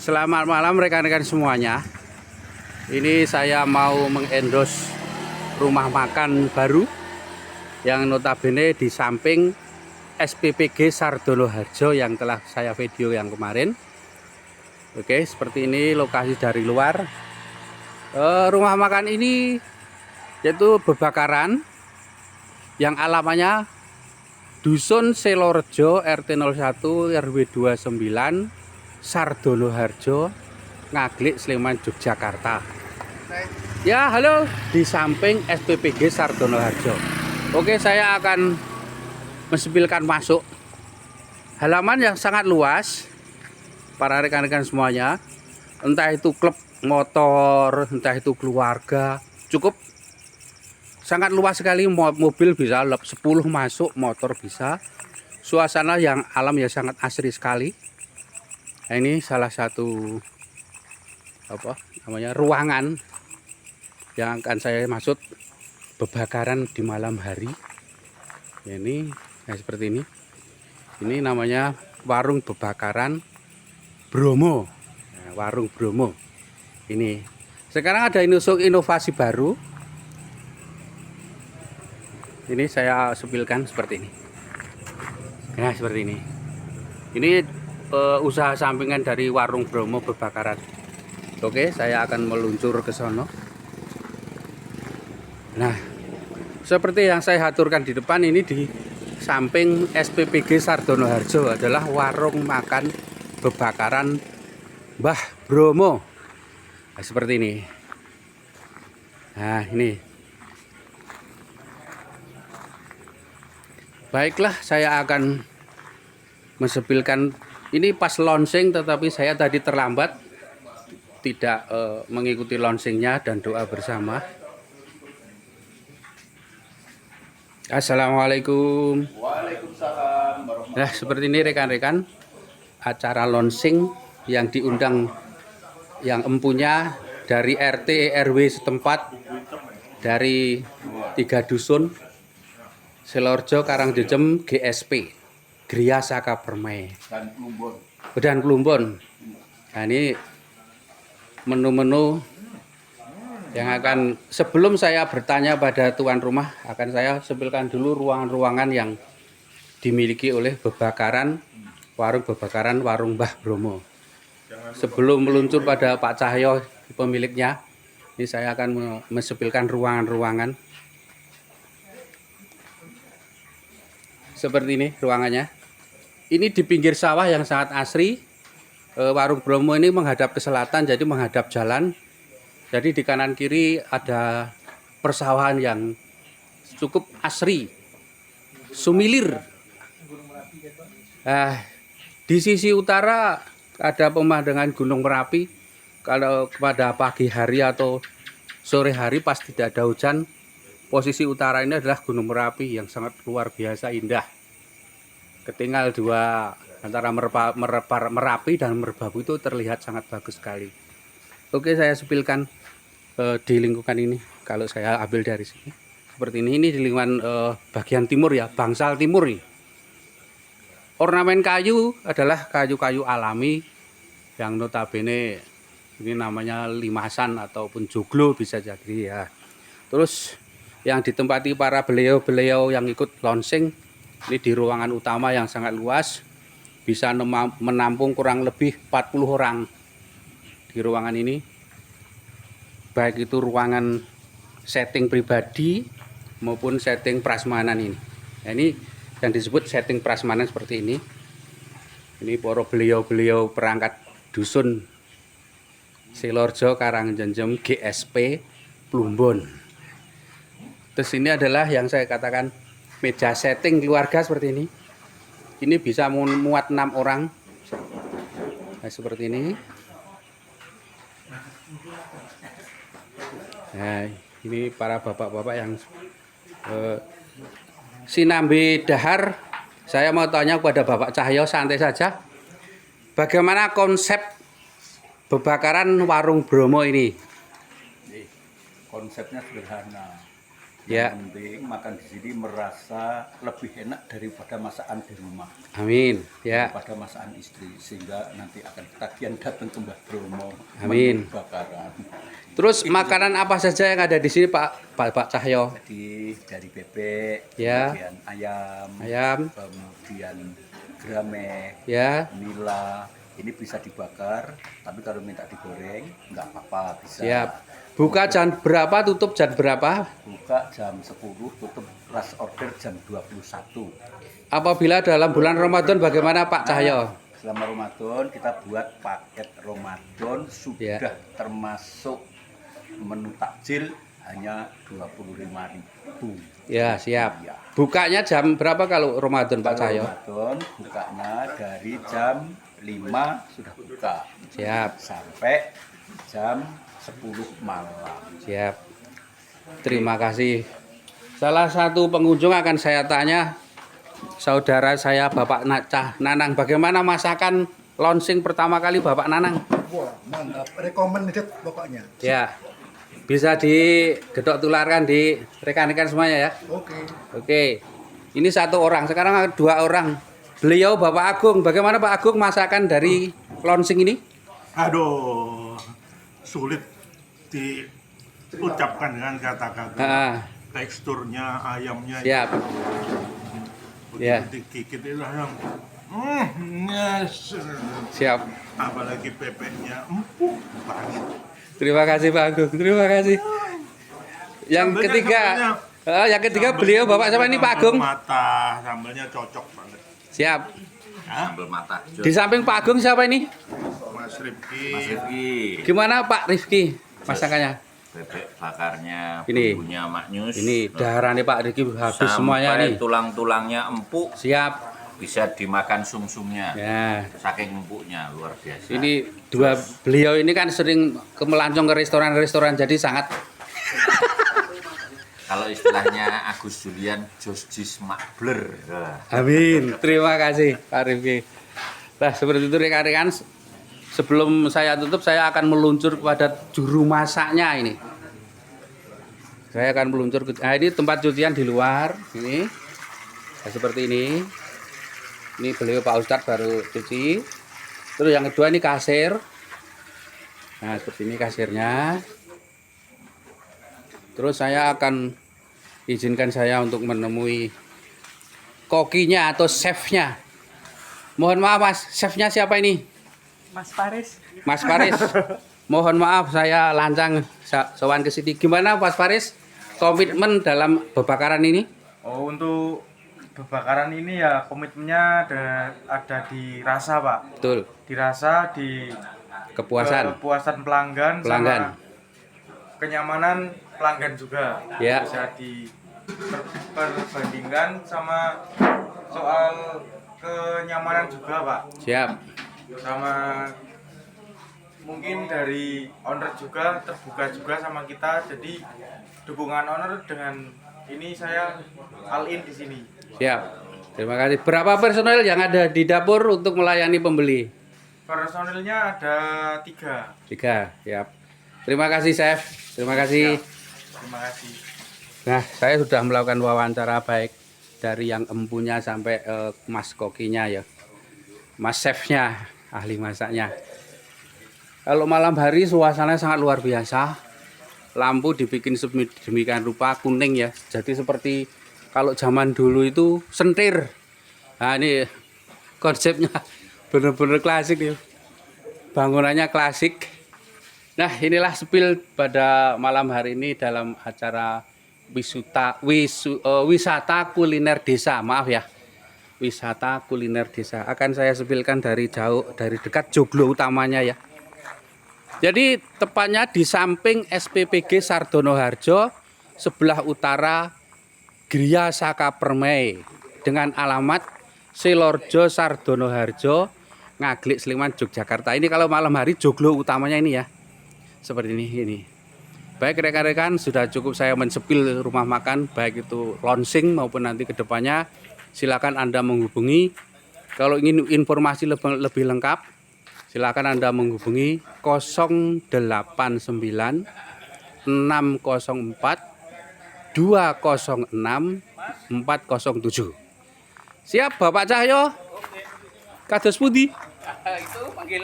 Selamat malam rekan-rekan semuanya. Ini saya mau mengendorse rumah makan baru yang notabene di samping SPPG Sardono Harjo yang telah saya video yang kemarin. Oke, seperti ini lokasi dari luar. Rumah makan ini yaitu Bebakaran yang alamannya Dusun Selorejo RT 01 RW 29 Sardono Harjo, Ngaglik, Sleman, Yogyakarta. Ya, halo, di samping SPPG Sardono Harjo. Oke, saya akan mensipilkan masuk. Halaman yang sangat luas, para rekan-rekan semuanya. Entah itu klub motor, entah itu keluarga, cukup sangat luas sekali. Mobil bisa 10 masuk, motor bisa. Suasana yang alam ya sangat asri sekali. Nah, ini salah satu ruangan yang akan saya maksud Bebakaran di malam hari. Ini seperti ini. Ini namanya warung Bebakaran Bromo. Nah, warung Bromo. Ini sekarang ada inovasi baru. Ini saya sepilkan seperti ini. Nah, seperti ini. Ini usaha sampingan dari warung Bromo Bebakaran. Oke, saya akan meluncur ke sono. Nah, seperti yang saya aturkan di depan, ini di samping SPPG Sardono Harjo adalah warung makan Bebakaran Mbah Bromo. Nah, seperti ini. Nah, ini. Baiklah, saya akan mensepilkan. Ini pas launching, tetapi saya tadi terlambat, tidak mengikuti launchingnya dan doa bersama. Assalamualaikum. Waalaikumsalam. Nah, seperti ini rekan-rekan, acara launching yang diundang yang empunya dari RT RW setempat, dari 3 dusun Selorjo, Karangjejem, GSP, Gria Saka Permai, dan Plumbon. Nah, ini menu-menu yang akan, sebelum saya bertanya pada tuan rumah, akan saya sepilkan dulu ruangan-ruangan yang dimiliki oleh Bebakaran, warung Bebakaran, warung Mbah Bromo. Sebelum meluncur pada Pak Cahyo, pemiliknya, ini saya akan mensepilkan ruangan-ruangan. Seperti ini ruangannya. Ini di pinggir sawah yang sangat asri. Warung Bromo ini menghadap ke selatan, jadi menghadap jalan. Jadi di kanan kiri ada persawahan yang cukup asri, sumilir. Di sisi utara ada pemandangan Gunung Merapi. Kalau pada pagi hari atau sore hari pas tidak ada hujan, posisi utara ini adalah Gunung Merapi yang sangat luar biasa indah. Ketinggal dua antara Merapi dan Merbabu itu terlihat sangat bagus sekali. Oke, saya sepilkan di lingkungan ini. Kalau saya ambil dari sini seperti ini di lingkungan bagian timur ya, bangsal timur ini. Ornamen kayu adalah kayu-kayu alami yang notabene ini namanya limasan ataupun joglo bisa jadi ya. Terus yang ditempati para beliau-beliau yang ikut launching ini di ruangan utama yang sangat luas, bisa menampung kurang lebih 40 orang di ruangan ini. Baik itu ruangan setting pribadi maupun setting prasmanan ini. Nah, ini yang disebut setting prasmanan seperti ini. Ini para beliau-beliau perangkat dusun Selorjo, Karangjejem, GSP, Plumbon. Terus ini adalah yang saya katakan meja setting keluarga seperti ini. Ini bisa muat 6 orang. Nah, seperti ini. Nah, ini para bapak-bapak yang sinambi dahar. Saya mau tanya kepada Bapak Cahyo, santai saja. Bagaimana konsep Bebakaran warung Bromo ini? Konsepnya sederhana. Ya. Yang penting makan di sini merasa lebih enak daripada masakan di rumah. Amin. Ya. Daripada masakan istri, sehingga nanti akan ketagihan datang ke Mbah Bromo. Amin. Bakaran. Terus makanan apa saja yang ada di sini Pak Cahyo? Jadi dari bebek, Ya. kemudian ayam, kemudian grame, ya, nila. Ini bisa dibakar, tapi kalau minta digoreng nggak apa-apa, bisa. Siap. Buka jam berapa, tutup jam berapa? Buka jam 10, tutup last order jam 21. Apabila dalam bulan Ramadan bagaimana Pak Cahyo? Selama Ramadan kita buat paket Ramadan sudah termasuk menu takjil hanya 25.000. Ya, siap. Ya. Bukanya jam berapa kalau Ramadan Pak Cahyo? Ramadan bukanya dari jam 5 sudah buka. Siap. Sampai jam 10 malam. Siap. Terima kasih. Salah satu pengunjung akan saya tanya, saudara saya Bapak Nanang, bagaimana masakan launching pertama kali Bapak Nanang? Wah, mantap. Recommended pokoknya. Ya. Bisa digedok tularkan di rekan-rekan semuanya ya. Oke. Oke. Ini satu orang, sekarang ada 2 orang. Beliau Bapak Agung. Bagaimana Pak Agung masakan dari launching ini? Aduh, sulit diucapkan dengan kata-kata. Teksturnya ayamnya. Siap. Ya. Digigit itu yang yes. Siap. Apalagi bebeknya empuk banget. Terima kasih Pak Agung. Terima kasih. Yang ketiga beliau Bapak siapa ini Pak Agung? Mata, sambalnya cocok banget. Siap. Sambal mata. Di samping Pak Agung siapa ini? Mas Rifki. Mas Rifki. Gimana Pak Rifki masakannya? Bebek bakarnya, Ini. bumbunya maknyus. Ini darahnya Pak Rifki habis semuanya nih. Tulang-tulangnya empuk. Siap. Bisa dimakan sum-sumnya. Ya. Saking empuknya luar biasa. Ini beliau ini kan sering melancong ke restoran-restoran jadi sangat. Kalau istilahnya Agus Julian, Josjis Makbler. Amin. Terima kasih Pak Rifki. Nah seperti itu rekan-rekan. Sebelum saya tutup saya akan meluncur kepada juru masaknya ini. Saya akan meluncur ke ini tempat cucian di luar ini. Nah, seperti ini. Ini beliau Pak Ustadz baru cuci. Terus yang kedua ini kasir. Nah seperti ini kasirnya. Terus saya akan izinkan saya untuk menemui kokinya atau chefnya. Mohon maaf Mas, chefnya siapa ini? Mas Faris. Mas Faris. Mohon maaf saya lancang sowan ke sini. Gimana Mas Faris? Komitmen dalam bebakaran ini? Oh, untuk bebakaran ini ya komitmennya ada di rasa Pak. Betul. Di rasa, di Kepuasan pelanggan. Pelanggan. Sama kenyamanan pelanggan juga. Ya. Bisa diperbandingkan sama soal kenyamanan juga Pak. Siap. Sama mungkin dari owner juga terbuka juga sama kita, jadi dukungan owner dengan ini saya all in di sini. Siap. Terima kasih. Berapa personel yang ada di dapur untuk melayani pembeli? Personilnya ada 3. 3. Siap. Terima kasih Chef. Terima kasih. Terima kasih. Nah, saya sudah melakukan wawancara baik dari yang empunya sampai Mas kokinya ya. Mas chefnya, ahli masaknya. Kalau malam hari suasananya sangat luar biasa. Lampu dibikin sedemikian rupa kuning ya. Jadi seperti kalau zaman dulu itu sentir. Nah, ini konsepnya benar-benar klasik ya. Bangunannya klasik. Nah, inilah spill pada malam hari ini dalam acara wisata kuliner desa. Maaf ya. Wisata kuliner desa. Akan saya sepilkan dari jauh, dari dekat joglo utamanya ya. Jadi tepatnya di samping SPPG Sardono Harjo, sebelah utara Griya Saka Permai dengan alamat Silorjo Sardono Harjo, Ngaglik Sleman, Yogyakarta. Ini kalau malam hari joglo utamanya ini ya. Seperti ini. Baik rekan-rekan, sudah cukup saya mensepil rumah makan, baik itu launching maupun nanti ke depannya. Silakan Anda menghubungi. Kalau ingin informasi lebih lengkap, silakan Anda menghubungi 089 604 206 407. Siap Bapak Cahyo? Kados pundi? Itu panggil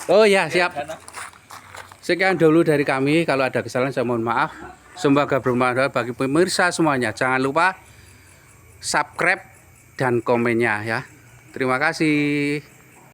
Oh ya, siap. Sekian dulu dari kami. Kalau ada kesalahan saya mohon maaf. Semoga bermanfaat bagi pemirsa semuanya. Jangan lupa subscribe dan komennya ya. Terima kasih.